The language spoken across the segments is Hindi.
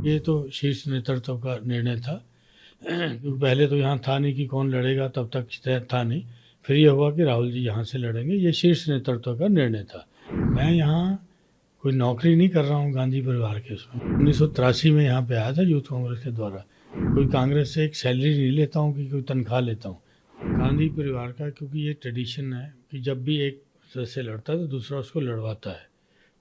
ये तो शीर्ष नेतृत्व का निर्णय था। क्योंकि पहले तो यहाँ था नहीं कि कौन लड़ेगा, तब तक था नहीं। फिर ये हुआ कि राहुल जी यहाँ से लड़ेंगे, ये शीर्ष नेतृत्व का निर्णय था। मैं यहाँ कोई नौकरी नहीं कर रहा हूँ गांधी परिवार के उसमें। 1983 में यहाँ पे आया था यूथ कांग्रेस के द्वारा। कोई कांग्रेस से एक सैलरी नहीं लेता हूँ कि कोई तनख्वाह लेता हूँ। गांधी परिवार का क्योंकि ये ट्रेडिशन है कि जब भी एक सदस्य लड़ता है तो दूसरा उसको लड़वाता है।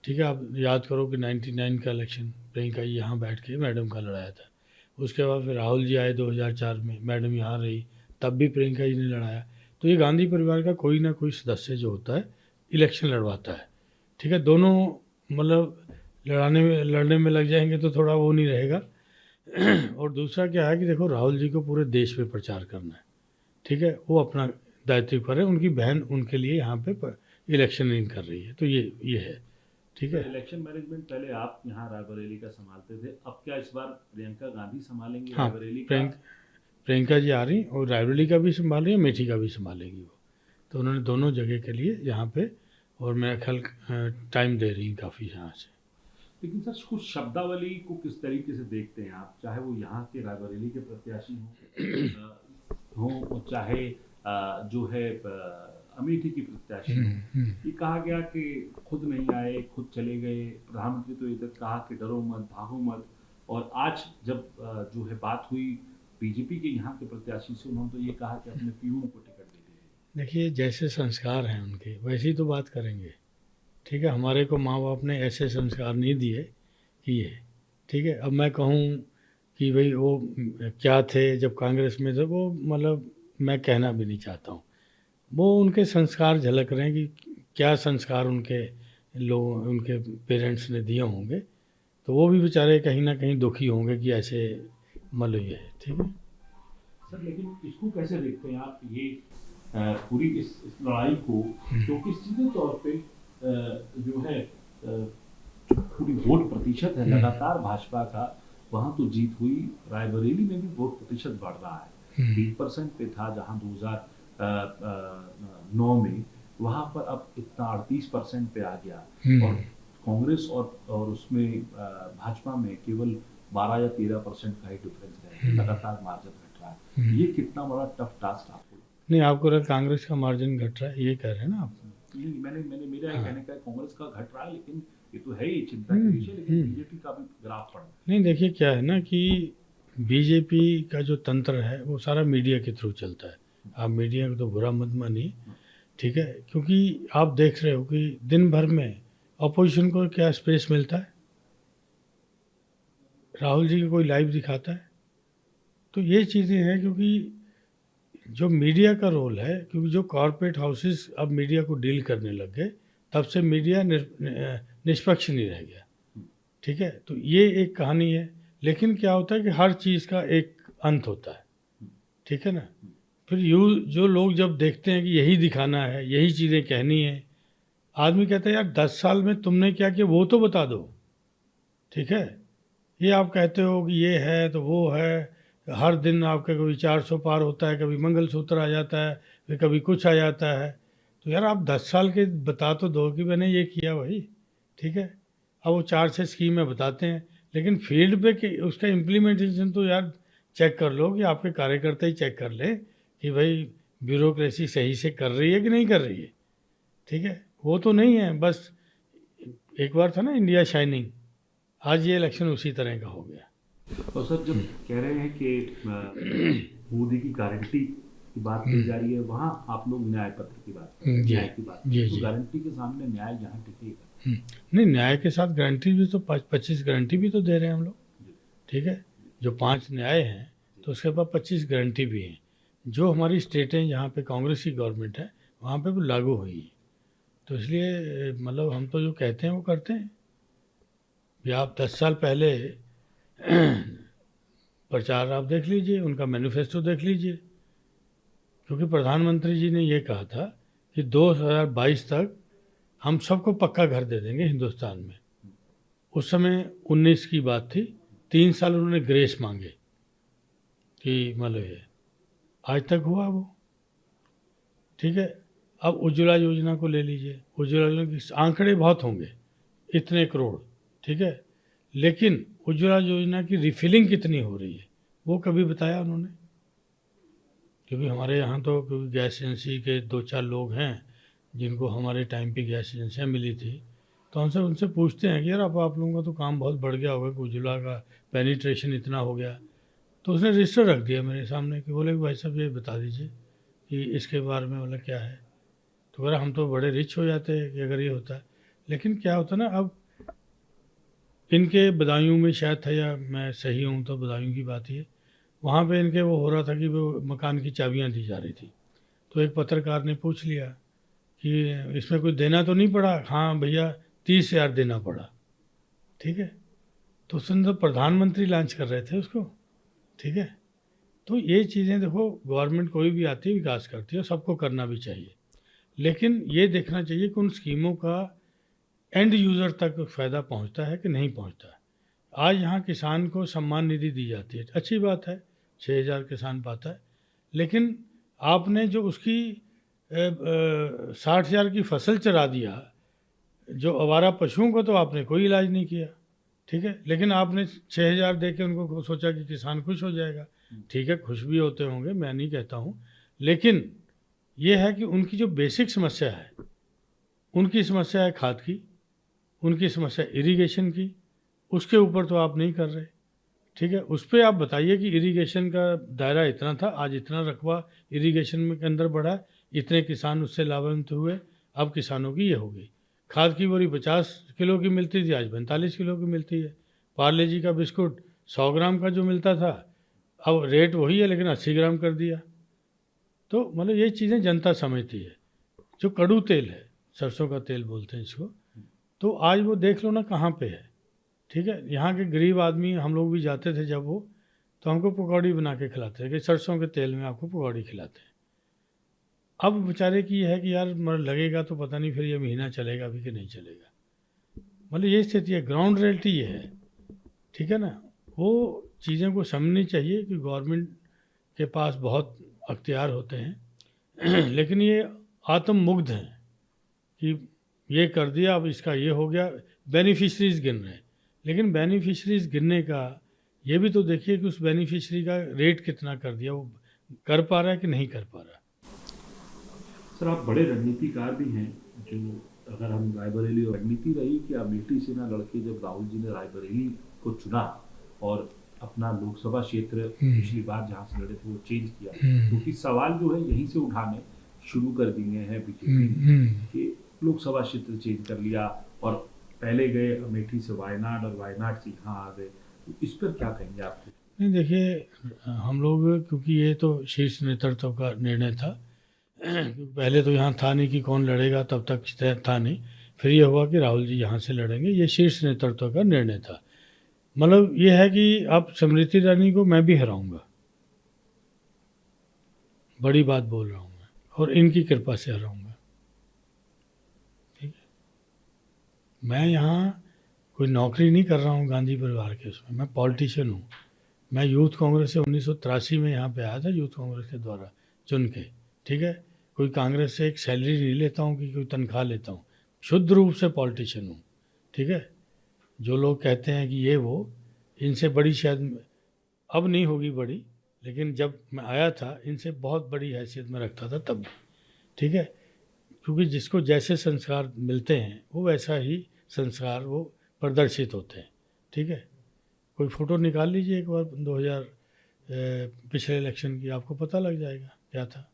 ठीक है, आप याद करो कि 99 का इलेक्शन प्रियंका जी यहाँ बैठ के मैडम का लड़ाया था। उसके बाद फिर राहुल जी आए 2004 में, मैडम यहाँ रही, तब भी प्रियंका जी ने लड़ाया। तो ये गांधी परिवार का कोई ना कोई सदस्य जो होता है इलेक्शन लड़वाता है। ठीक है, दोनों मतलब लड़ने में लग जाएंगे तो थोड़ा वो नहीं रहेगा। और दूसरा क्या है कि देखो, राहुल जी को पूरे देश में प्रचार करना है। ठीक है, वो अपना दायित्व पर है, उनकी बहन उनके लिए यहाँ पे इलेक्शन नहीं कर रही है, तो ये है। ठीक तो है। इलेक्शन मैनेजमेंट पहले आप यहाँ रायबरेली का संभालते थे, अब क्या इस बार प्रियंका गांधी संभालेंगी हाँ, रायबरेली का? प्रियंका जी आ रही और रायबरेली का भी संभाल रही है, मेठी का भी संभालेगी वो। तो उन्होंने दोनों जगह के लिए यहाँ पे, और मेरा ख्याल टाइम दे रही काफ़ी यहाँ से। लेकिन सर कुछ शब्दावली को किस तरीके से देखते हैं आप, चाहे वो यहाँ के रायबरेली के प्रत्याशी हों और चाहे जो है अमेठी की प्रत्याशी हों? ये कहा गया कि खुद नहीं आए, खुद चले गए, प्रधानमंत्री तो ये तक कहा कि डरो मत, भागो मत, और आज जब जो है बात हुई बीजेपी के यहाँ के प्रत्याशी से, उन्होंने तो ये कहा कि अपने पीओ को टिकट दे दीजिए। देखिए, जैसे संस्कार हैं उनके वैसे ही तो बात करेंगे। ठीक है, हमारे को माँ बाप ने ऐसे संस्कार नहीं दिए कि ये। ठीक है, अब मैं कहूँ कि भाई वो क्या थे जब कांग्रेस में थे, वो मतलब मैं कहना भी नहीं चाहता हूँ। वो उनके संस्कार झलक रहे हैं कि क्या संस्कार उनके पेरेंट्स ने दिए होंगे। तो वो भी बेचारे कहीं ना कहीं दुखी होंगे कि ऐसे मतलब ये है। ठीक है सर लेकिन इसको कैसे देखते हैं आप, ये पूरी इस लड़ाई को, क्योंकि सीधे तौर पे जो है पूरी वोट प्रतिशत है लगातार भाजपा का, वहां तो जीत हुई, रायबरेली में भी वोट प्रतिशत बढ़ रहा है। 3% पे था जहां 2009 में, वहां पर अब इतना 38% पे आ गया। और कांग्रेस और उसमें भाजपा में केवल 12 या 13% का ही डिफरेंस है, लगातार मार्जिन घट रहा है। ये कितना बड़ा टफ टास्क आपको? नहीं, आपको लगा कांग्रेस का मार्जिन घट रहा है, ये कह रहे हैं ना आप? नहीं, मैंने मेरा ये कहने का है, कांग्रेस का घट रहा है, लेकिन ये तो है ही चिंता की विषय, लेकिन बीजेपी का भी ग्राफ बढ़ रहा है। नहीं, देखिए क्या है ना कि बीजेपी का जो तंत्र है वो सारा मीडिया के थ्रू चलता है। आप मीडिया को तो बुरा मत मानिए। ठीक है, क्योंकि आप देख रहे हो कि दिन भर में अपोजिशन को क्या स्पेस मिलता है? राहुल जी को कोई लाइव दिखाता है? तो ये चीज़ें हैं, क्योंकि जो मीडिया का रोल है, क्योंकि जो कॉरपोरेट हाउसेस अब मीडिया को डील करने लग गए, तब से मीडिया निष्पक्ष नहीं रह गया। ठीक है, तो ये एक कहानी है। लेकिन क्या होता है कि हर चीज़ का एक अंत होता है। ठीक है ना? फिर जो लोग जब देखते हैं कि यही दिखाना है, यही चीज़ें कहनी है, आदमी कहता है यार 10 साल में तुमने क्या किया वो तो बता दो। ठीक है, ये आप कहते हो कि ये है तो वो है, हर दिन आपका कभी 400 पार होता है, कभी मंगलसूत्र आ जाता है, फिर कभी कुछ आ जाता है। तो यार आप 10 साल के बता तो दो कि मैंने ये किया भाई। ठीक है, अब वो 4-6 स्कीमें बताते हैं, लेकिन फील्ड पे कि उसका इम्प्लीमेंटेशन तो यार चेक कर लो, कि आपके कार्यकर्ता ही चेक कर ले कि भाई ब्यूरोक्रेसी सही से कर रही है कि नहीं कर रही है। ठीक है, वो तो नहीं है। बस एक बार था ना इंडिया शाइनिंग, आज ये इलेक्शन उसी तरह का हो गया। और सर जब कह रहे हैं कि मोदी की गारंटी की बात की जा रही है, वहाँ आप लोग न्याय पत्र की बात कर रहे हैं, जी न्याय की बात, जी तो जी। गारंटी के सामने न्याय जहाँ टिकेगा। नहीं, न्याय के साथ गारंटी भी तो 25 गारंटी भी तो दे रहे हैं हम लोग। ठीक है, जो 5 न्याय हैं तो उसके बाद 25 गारंटी भी हैं, जो हमारी स्टेटें जहाँ पे कांग्रेस की गवर्नमेंट है वहाँ पे वो लागू हुई है। तो इसलिए मतलब हम तो जो कहते हैं वो करते हैं। भी आप 10 साल पहले प्रचार आप देख लीजिए, उनका मैनिफेस्टो देख लीजिए। क्योंकि प्रधानमंत्री जी ने ये कहा था कि 2022 तक हम सबको पक्का घर दे देंगे हिंदुस्तान में। उस समय 19 की बात थी, 3 साल उन्होंने ग्रेस मांगे कि मतलब ये आज तक हुआ वो। ठीक है, अब उज्ज्वला योजना को ले लीजिए, उज्ज्वला योजना के आंकड़े बहुत होंगे, इतने करोड़। ठीक है, लेकिन उज्ज्वला योजना की रिफिलिंग कितनी हो रही है वो कभी बताया उन्होंने? क्योंकि हमारे यहाँ तो क्योंकि गैस एजेंसी के 2-4 लोग हैं जिनको हमारे टाइम पे गैस एजेंसियाँ मिली थी, तो हमसे उनसे पूछते हैं कि यार अब आप लोगों का तो काम बहुत बढ़ गया होगा कि उज्ज्वला का पेनिट्रेशन इतना हो गया। तो उसने रजिस्टर रख दिया मेरे सामने कि बोले कि भाई साहब ये बता दीजिए कि इसके बारे में मतलब क्या है। तो कह रहा हम तो बड़े रिच हो जाते हैं कि अगर ये होता है। लेकिन क्या होता है ना, अब इनके बदायूं में शायद था, या मैं सही हूँ तो बदायूं की बात ही है, वहाँ पे इनके वो हो रहा था कि वो मकान की चाबियाँ दी जा रही थी। तो एक पत्रकार ने पूछ लिया कि इसमें कुछ देना तो नहीं पड़ा? हाँ भैया 30,000 देना पड़ा। ठीक है, तो उसने तो प्रधानमंत्री लॉन्च कर रहे थे उसको। ठीक है, तो ये चीज़ें देखो, गवर्नमेंट कोई भी आती है विकास करती है, सबको करना भी चाहिए, लेकिन ये देखना चाहिए कि उन स्कीमों का एंड यूज़र तक फ़ायदा पहुंचता है कि नहीं पहुंचता है। आज यहाँ किसान को सम्मान निधि दी जाती है, अच्छी बात है, 6,000 किसान पाता है, लेकिन आपने जो उसकी 60,000 की फसल चरा दिया, जो आवारा पशुओं को तो आपने कोई इलाज नहीं किया। ठीक है, लेकिन आपने 6,000 दे के उनको सोचा कि किसान खुश हो जाएगा। ठीक है, खुश भी होते होंगे, मैं नहीं कहता हूँ, लेकिन ये है कि उनकी जो बेसिक समस्या है, उनकी समस्या है खाद की, उनकी समस्या इरिगेशन की, उसके ऊपर तो आप नहीं कर रहे। ठीक है, उस पर आप बताइए कि इरिगेशन का दायरा इतना था, आज इतना रकबा इरिगेशन में के अंदर बढ़ा, इतने किसान उससे लाभान्वित हुए, अब किसानों की ये हो गई। खाद की बोरी 50 किलो की मिलती थी, आज 45 किलो की मिलती है। पार्ले जी का बिस्कुट 100 ग्राम का जो मिलता था, अब रेट वही है लेकिन 80 ग्राम कर दिया। तो मतलब ये चीज़ें जनता समझती है। जो कड़ू तेल है, सरसों का तेल बोलते हैं इसको, तो आज वो देख लो ना कहाँ पे है। ठीक है, यहाँ के गरीब आदमी, हम लोग भी जाते थे जब वो, तो हमको पकौड़ी बना के खिलाते हैं कि सरसों के तेल में आपको पकौड़ी खिलाते हैं। अब बेचारे की ये है कि यार लगेगा तो पता नहीं फिर ये महीना चलेगा भी कि नहीं चलेगा। मतलब ये स्थिति है, ग्राउंड रियलिटी ये है। ठीक है ना, वो चीज़ों को समझनी चाहिए कि गवर्नमेंट के पास बहुत अख्तियार होते हैं लेकिन ये आत्ममुग्ध हैं कि ये कर दिया, अब इसका ये हो गया, बेनिफिशरीज गिन रहे हैं। लेकिन बेनिफिशरीज गिनने का ये भी तो देखिए कि उस बेनिफिशरी का रेट कितना कर दिया, वो कर पा रहा है कि नहीं कर पा रहा। सर, आप बड़े रणनीतिकार भी हैं। जो अगर हम रायबरेली, और रणनीति रही कि अमेठी से ना लड़के जब राहुल जी ने रायबरेली को चुना और अपना लोकसभा क्षेत्र पिछली बार जहाँ से लड़े थे वो चेंज किया, क्योंकि सवाल जो है यहीं से उठाने शुरू कर दिए हैं बीजेपी कि लोकसभा क्षेत्र चेंज कर लिया और पहले गए अमेठी से वायनाड और वायनाड से यहाँ आ गए। तो इस पर क्या कहेंगे आप? नहीं देखिए, हम लोग, क्योंकि ये तो शीर्ष नेतृत्व का निर्णय था पहले तो यहाँ था नहीं कि कौन लड़ेगा, तब तक था नहीं, फिर ये हुआ कि राहुल जी यहाँ से लड़ेंगे, ये शीर्ष नेतृत्व का निर्णय था। मतलब ये है कि अब स्मृति ईरानी को मैं भी हराऊंगा, बड़ी बात बोल रहा हूँ मैं, और इनकी कृपा से हराऊंगा। ठीक है, मैं यहाँ कोई नौकरी नहीं कर रहा हूँ गांधी परिवार के उसमें, मैं पॉलिटिशियन हूँ। मैं यूथ कांग्रेस से 1983 में यहाँ पे आया था, यूथ कांग्रेस के द्वारा चुन के। ठीक है, कोई कांग्रेस से एक सैलरी नहीं लेता हूँ कि कोई तनख्वाह लेता हूँ, शुद्ध रूप से पॉलिटिशियन हूँ। ठीक है, जो लोग कहते हैं कि ये वो, इनसे बड़ी शायद अब नहीं होगी बड़ी, लेकिन जब मैं आया था इनसे बहुत बड़ी हैसियत में रखता था तब। ठीक है, क्योंकि जिसको जैसे संस्कार मिलते हैं वो वैसा ही संस्कार वो प्रदर्शित होते हैं। ठीक है, कोई फ़ोटो निकाल लीजिए एक बार 2000 पिछले इलेक्शन की, आपको पता लग जाएगा क्या था।